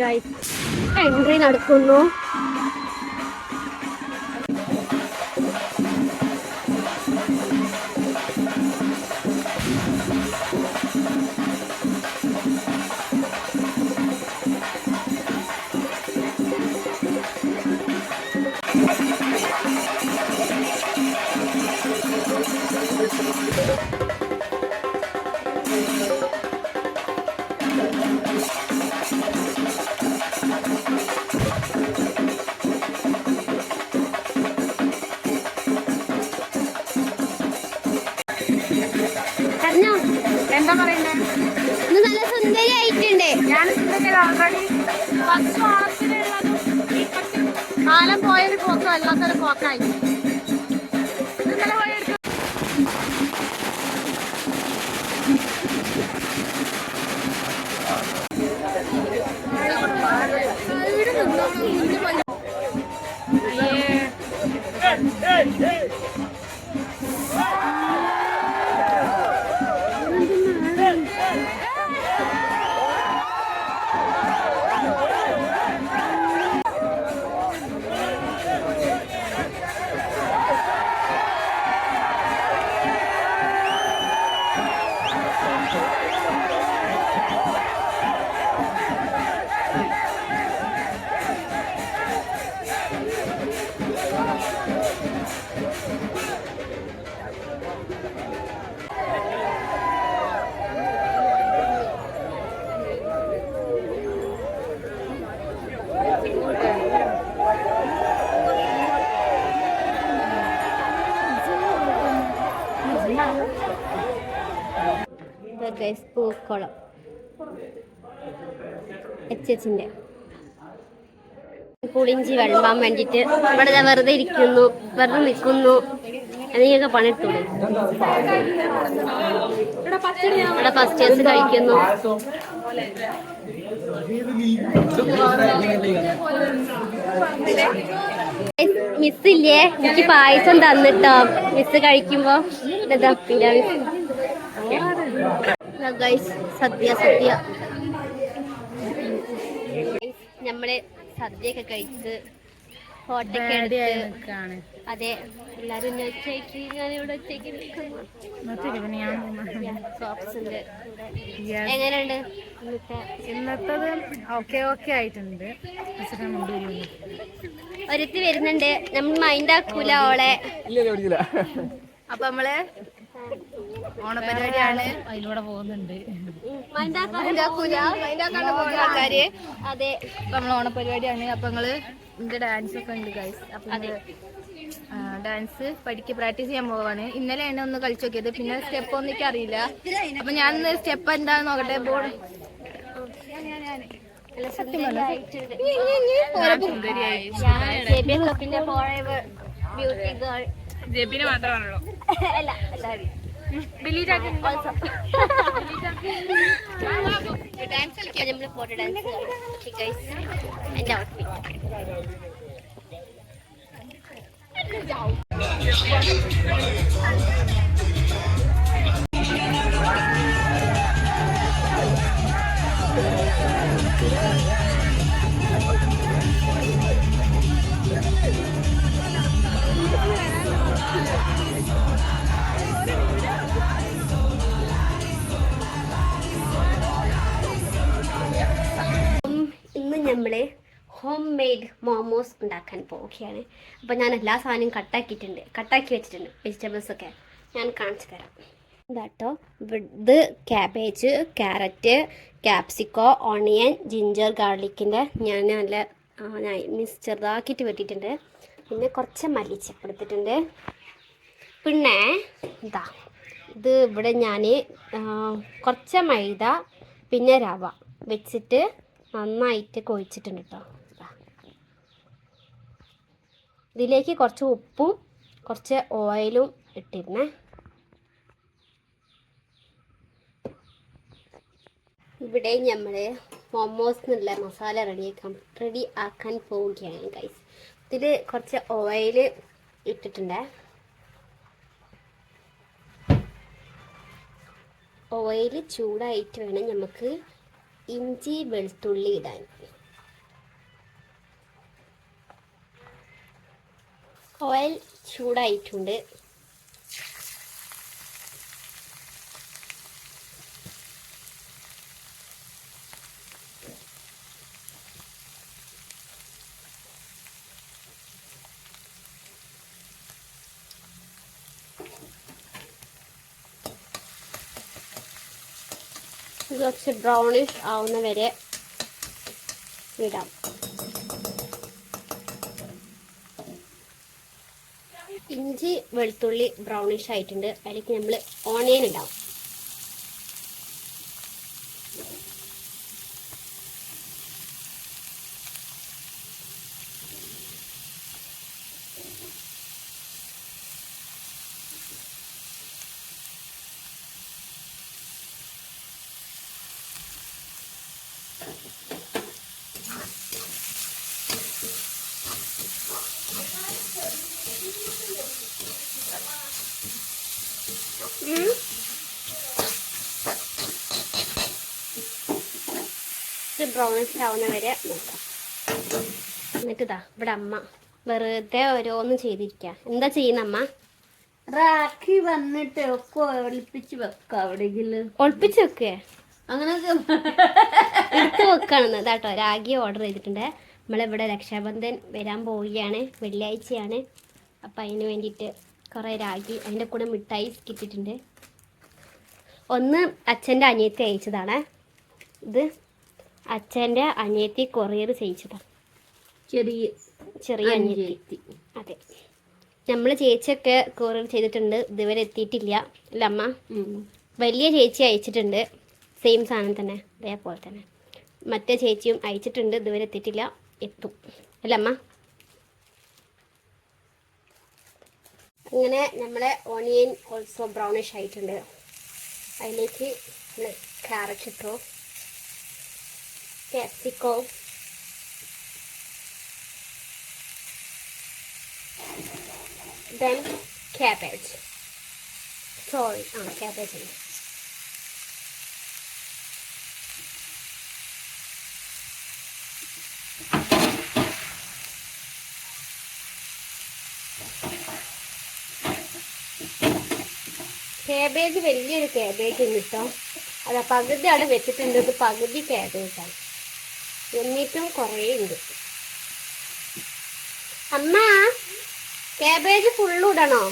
Guys entry നടക്കുന്നു. എന്താ പറയുന്നത്? ഇന്ന് നല്ല സുന്ദരിയായിട്ടുണ്ട്. ഞാൻ ഓൾറെഡി ഫസ്റ്റ് ഓണത്തിനുള്ളതും കാലം പോയൊരു പോക്കും അല്ലാത്തൊരു പോക്കായി. ഇന്നലെ പോയെടുത്തു. പൂക്കോളം എച്ചിന്റെ പുളിഞ്ചി വിളമ്പാൻ വേണ്ടിട്ട് ഇവിടെ വെറുതെ ഇരിക്കുന്നു, വെറുതെ നിൽക്കുന്നു. എന്തെങ്കിലുമൊക്കെ പണിയെടുത്തൂടെ? ഇവിടെ ഫസ്റ്റേഴ്സ് കഴിക്കുന്നു. മിസ്സില്ലേ, എനിക്ക് പായസം തന്നിട്ടോ മിസ് കഴിക്കുമ്പോ. സദ്യ സദ്യ നമ്മള് സദ്യയൊക്കെ കഴിച്ച് ഫോട്ടോക്കെ എടുത്ത്. അതെ, എല്ലാരും എങ്ങനെയുണ്ട് ഇന്നത്തത്? ഓക്കെ ആയിട്ടുണ്ട്. ഒരുത്തി വരുന്നുണ്ട്, നമ്മൾ മൈൻഡ് ആക്കൂല ഓളെ. അപ്പൊ നമ്മള് ഓണപരിപാടിയാണ്, അതിലൂടെ പോകുന്നുണ്ട്. ആൾക്കാര് അതെ, അപ്പൊ നമ്മള് ഓണപരിപാടിയാണ്. അപ്പൊ നിങ്ങള് ഇതിന്റെ ഡാൻസ് ഒക്കെ ഉണ്ട് ഗൈസ്. അപ്പൊ ഡാൻസ് പ്രാക്ടീസ് ചെയ്യാൻ പോവാണ്. ഇന്നലെയാണ് ഒന്ന് കളിച്ചു നോക്കിയത്, പിന്നെ സ്റ്റെപ്പ് ഒന്നും എനിക്ക് അറിയില്ല. അപ്പൊ ഞാൻ സ്റ്റെപ്പ് എന്താന്ന് നോക്കട്ടെ. ബോർഡ് ജെബിനെ മാത്രമാണല്ലോ. അല്ല എല്ലാവരും നമ്മള് ഫോട്ടോ ഡാൻസ്. എന്റെ ഔട്ട്ഫിറ്റ് നമ്മള് ഹോം മെയ്ഡ് മോമോസ് ഉണ്ടാക്കാൻ പോവുകയാണ്. അപ്പോൾ ഞാൻ എല്ലാ സാധനവും കട്ടാക്കി വെച്ചിട്ടുണ്ട്. വെജിറ്റബിൾസ് ഒക്കെ ഞാൻ കാണിച്ചു തരാം. ഇതാട്ടോ, ഇത് ക്യാബേജ്, ക്യാരറ്റ്, ക്യാപ്സിക്കോ, ഓണിയൻ, ജിഞ്ചർ ഗാർലിക്കിൻ്റെ ഞാൻ നല്ല ചെറുതാക്കിയിട്ട് വെട്ടിയിട്ടുണ്ട്. പിന്നെ കുറച്ച് മല്ലിച്ചപ്പ് എടുത്തിട്ടുണ്ട്. പിന്നെ ഇത് ഇവിടെ ഞാൻ കുറച്ച് മൈദ പിന്നെ റവ വെച്ചിട്ട് നന്നായിട്ട് കുഴച്ചിട്ടുണ്ട് കേട്ടോ. ഇതിലേക്ക് കുറച്ച് ഉപ്പും കുറച്ച് ഓയിലും ഇട്ടിരുന്നേ. ഇവിടെ നമ്മൾ മോമോസിനുള്ള മസാല റെഡി ആക്കാൻ പോവുകയാണ് ഗൈസ്. ഇതിൽ കുറച്ച് ഓയിൽ ഇട്ടിട്ടുണ്ട്. ഓയിൽ ചൂടായിട്ട് വേണം നമുക്ക് ഇഞ്ചി വെളുത്തുള്ളി ഇടാൻ. ഓയിൽ ചൂടായിട്ടുണ്ട്. ഇത് കുറച്ച് ബ്രൗണിഷ് ആവുന്ന വരെ ഇടാം. ഇഞ്ചി വെളുത്തുള്ളി ബ്രൗണിഷ് ആയിട്ടുണ്ട്. അതിലേക്ക് നമ്മൾ ഓണിയൻ ഇടാം. ബ്രൗണിഷ് ആവുന്ന വരെ നോക്കാം. എന്നിട്ട് ഇതാ ഇവിടെ അമ്മ വെറുതെ ഓരോന്ന് ചെയ്തിരിക്കുക. എന്താ ചെയ്യുന്ന അമ്മ? റാഖി വന്നിട്ട് ഒക്കെ ഒളിപ്പിച്ച് വെക്കാം. എവിടെയെങ്കിലും ഒളിപ്പിച്ച് വെക്കേ? അങ്ങനൊക്കെ എടുത്ത് വെക്കാണെന്ന്. ഇതാട്ടോ രാഗി ഓർഡർ ചെയ്തിട്ടുണ്ട്. നമ്മളിവിടെ രക്ഷാബന്ധൻ വരാൻ പോവുകയാണ്. വെള്ളിയാഴ്ചയാണ്. അപ്പം അതിന് വേണ്ടിയിട്ട് കുറേ രാഗി, അതിൻ്റെ കൂടെ മിഠായി കിട്ടിയിട്ടുണ്ട്. ഒന്ന് അച്ഛൻ്റെ അനിയത്തി അയച്ചതാണ്. ഇത് അച്ഛൻ്റെ അനിയത്തി കൊറിയർ ചെയ്യിച്ചതാണ്. ചെറിയ അനിയത്തി. അതെ, നമ്മൾ ചേച്ചിയൊക്കെ കൊറിയർ ചെയ്തിട്ടുണ്ട്. ഇതുവരെ എത്തിയിട്ടില്ല അല്ല അമ്മ? വലിയ ചേച്ചി അയച്ചിട്ടുണ്ട്. സെയിം സാധനം തന്നെ, അതേപോലെ തന്നെ. മറ്റേ ചേച്ചിയും അയച്ചിട്ടുണ്ട്. ഇതുവരെ എത്തിയിട്ടില്ല. എത്തും അല്ല അമ്മ? അങ്ങനെ നമ്മളെ ഓണിയൻ ഓൾസോ ബ്രൗണിഷ് ആയിട്ടുണ്ട്. അതിലേക്ക് നമ്മൾ ക്യാരറ്റ് ഇട്ടു, ക്യാപ്സിക്കോ, then cabbage. Sorry, cabbage ഉണ്ട്. കാബേജ് വലിയൊരു കാബേജ് ഉണ്ട് കേട്ടോ. അത് പകുതി അവിടെ വെച്ചിട്ടുണ്ട്. ഇത് പകുതി കാബേജാണ്. എന്നിട്ടും കുറേ ഉണ്ട്. അമ്മ, കാബേജ് ഫുള്ള് ഇടണോ?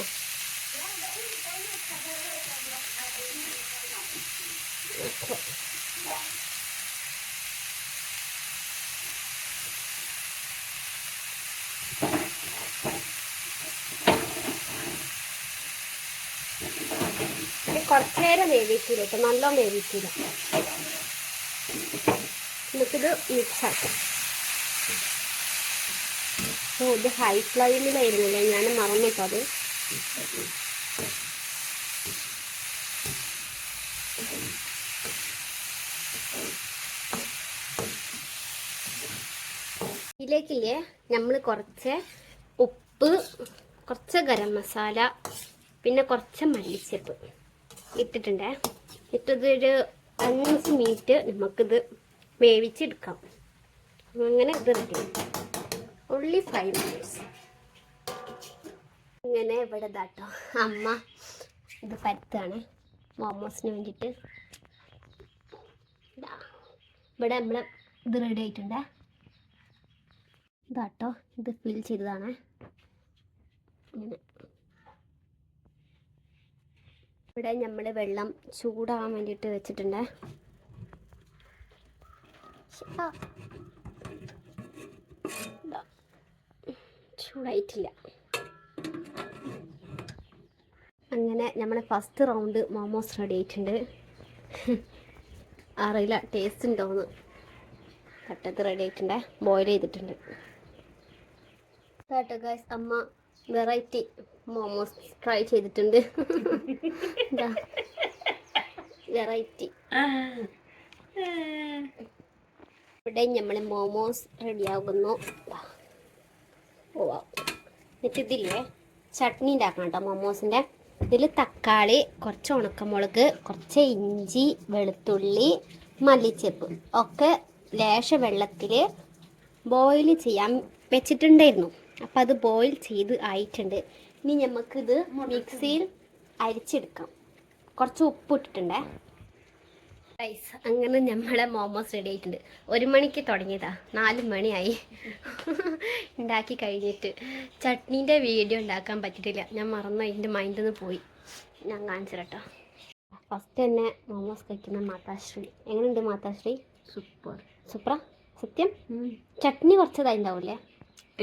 കുറച്ചു നേരം വേവിക്കൂല കേട്ടോ, നല്ലോണം വേവിക്കൂല. നമുക്കിത് മിക്സാക്കാം. ഇത് ഹൈ ഫ്ലെയിമിലായിരുന്നില്ലേ, ഞാൻ മറന്നിട്ടോ അത്. ഇതിലേക്കില്ലേ നമ്മൾ കുറച്ച് ഉപ്പ്, കുറച്ച് ഗരം മസാല, പിന്നെ കുറച്ച് മല്ലിച്ചപ്പ് ഇട്ടിട്ടുണ്ട്. ഇട്ടതൊരു 5 മിനിറ്റ് നമുക്കിത് വേവിച്ചെടുക്കാം. അങ്ങനെ ഇത് റെഡി. only 5 minutes. ഇങ്ങനെ ഇവിടെ ഇതാട്ടോ അമ്മ ഇത് പരത്താണ് മോമോസിന് വേണ്ടിയിട്ട്. ഇവിടെ നമ്മൾ ഇത് റെഡി ആയിട്ടുണ്ട്. ഇതാട്ടോ ഇത് ഫിൽ ചെയ്തതാണ്. ഇങ്ങനെ ഇവിടെ നമ്മൾ വെള്ളം ചൂടാകാൻ വേണ്ടിയിട്ട് വെച്ചിട്ടുണ്ട്. ചൂടായിട്ടില്ല. അങ്ങനെ നമ്മളെ ഫസ്റ്റ് റൗണ്ട് മോമോസ് റെഡി ആയിട്ടുണ്ട്. അറിയില്ല ടേസ്റ്റ് ഉണ്ടോയെന്ന്. തട്ടത്ത് റെഡി ആയിട്ടുണ്ട്. ബോയിൽ ചെയ്തിട്ടുണ്ട്. കേട്ടോ ഗൈസ്, അമ്മ വെറൈറ്റി മോമോസ് ട്രൈ ചെയ്തിട്ടുണ്ട്. വെറൈറ്റി. ഇവിടെ നമ്മൾ മോമോസ് റെഡിയാകുന്നു. എന്നിട്ട് ഇതില്ലേ ചട്നി ഉണ്ടാക്കണം കേട്ടോ മോമോസിൻ്റെ. ഇതിൽ തക്കാളി, കുറച്ച് ഉണക്കമുളക്, കുറച്ച് ഇഞ്ചി, വെളുത്തുള്ളി, മല്ലിച്ചപ്പ് ഒക്കെ ലേശ വെള്ളത്തിൽ ബോയിൽ ചെയ്യാൻ വെച്ചിട്ടുണ്ടായിരുന്നു. അപ്പം അത് ബോയിൽ ചെയ്ത് ആയിട്ടുണ്ട്. ഇനി നമുക്കിത് മിക്സിയിൽ അരിച്ചെടുക്കാം. കുറച്ച് ഉപ്പ് ഇട്ടിട്ടുണ്ടേ. ഗൈസ്, അങ്ങനെ നമ്മളെ മോമോസ് റെഡി ആയിട്ടുണ്ട്. 1 മണിക്ക് തുടങ്ങിയതാ, 4 മണിയായി ഉണ്ടാക്കി കഴിഞ്ഞിട്ട്. ചട്നീൻ്റെ വീഡിയോ ഉണ്ടാക്കാൻ പറ്റിയിട്ടില്ല, ഞാൻ മറന്നു, അതിൻ്റെ മൈൻഡിൽ നിന്ന് പോയി. ഞാൻ കാണിച്ചു കേട്ടോ. ഫസ്റ്റ് തന്നെ മോമോസ് കഴിക്കുന്ന മാതാശ്രീ. എങ്ങനെയുണ്ട് മാതാശ്രീ? സൂപ്പർ. സൂപ്പറാ? സത്യം? ചട്നി കുറച്ചതായി ഉണ്ടാവില്ലേ?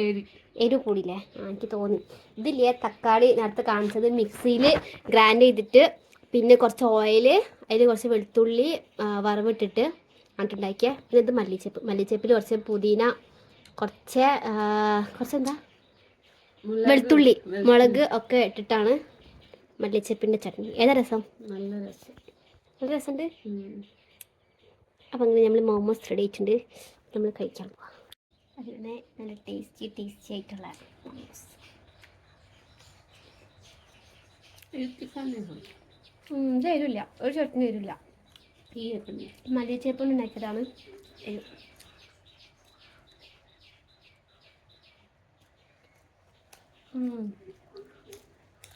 എരി എരിവ് കൂടിയില്ലേ? എനിക്ക് തോന്നി. ഇതില്ലേ, തക്കാളി നേരത്തെ കാണിച്ചത് മിക്സിയിൽ ഗ്രൈൻഡ് ചെയ്തിട്ട് പിന്നെ കുറച്ച് ഓയിൽ, അതിൽ കുറച്ച് വെളുത്തുള്ളി വറവിട്ടിട്ട് അങ്ങോട്ടുണ്ടാക്കിയ. പിന്നെ ഇത് മല്ലിച്ചേപ്പിൽ കുറച്ച് പുതിന, കുറച്ചെന്താ വെളുത്തുള്ളി, മുളക് ഒക്കെ ഇട്ടിട്ടാണ് മല്ലിച്ചേപ്പിൻ്റെ ചട്നി. ഏതാ രസം? നല്ല രസം. നല്ല രസമുണ്ട്. അപ്പം അങ്ങനെ നമ്മൾ മോമോസ് റെഡി ആയിട്ടുണ്ട്. നമ്മൾ കഴിക്കാൻ പോവാം. അതിനെ നല്ല ടേസ്റ്റി ആയിട്ടുള്ള മോമോസ്. ഇത് എരിവില്ല, ഒരു ചട്നി എരിവില്ല. ഈ വെക്കുന്നു. മല്ലിച്ചേപ്പൊണ്ട് ഉണ്ടാക്കിയതാണ് എരിവ്.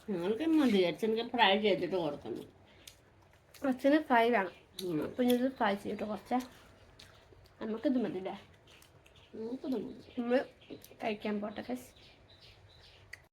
ഞങ്ങൾക്ക് മതി. അച്ഛനൊക്കെ ഫ്രൈ ചെയ്തിട്ട് കൊടുക്കണം. അച്ഛന് ഫ്രൈ വേണം. അപ്പം ഇത് ഫ്രൈ ചെയ്തിട്ട് കുറച്ച് നമുക്കിത് മതില്ലേ? നമുക്കത് മതി. നമ്മൾ കഴിക്കാൻ പോട്ടെ.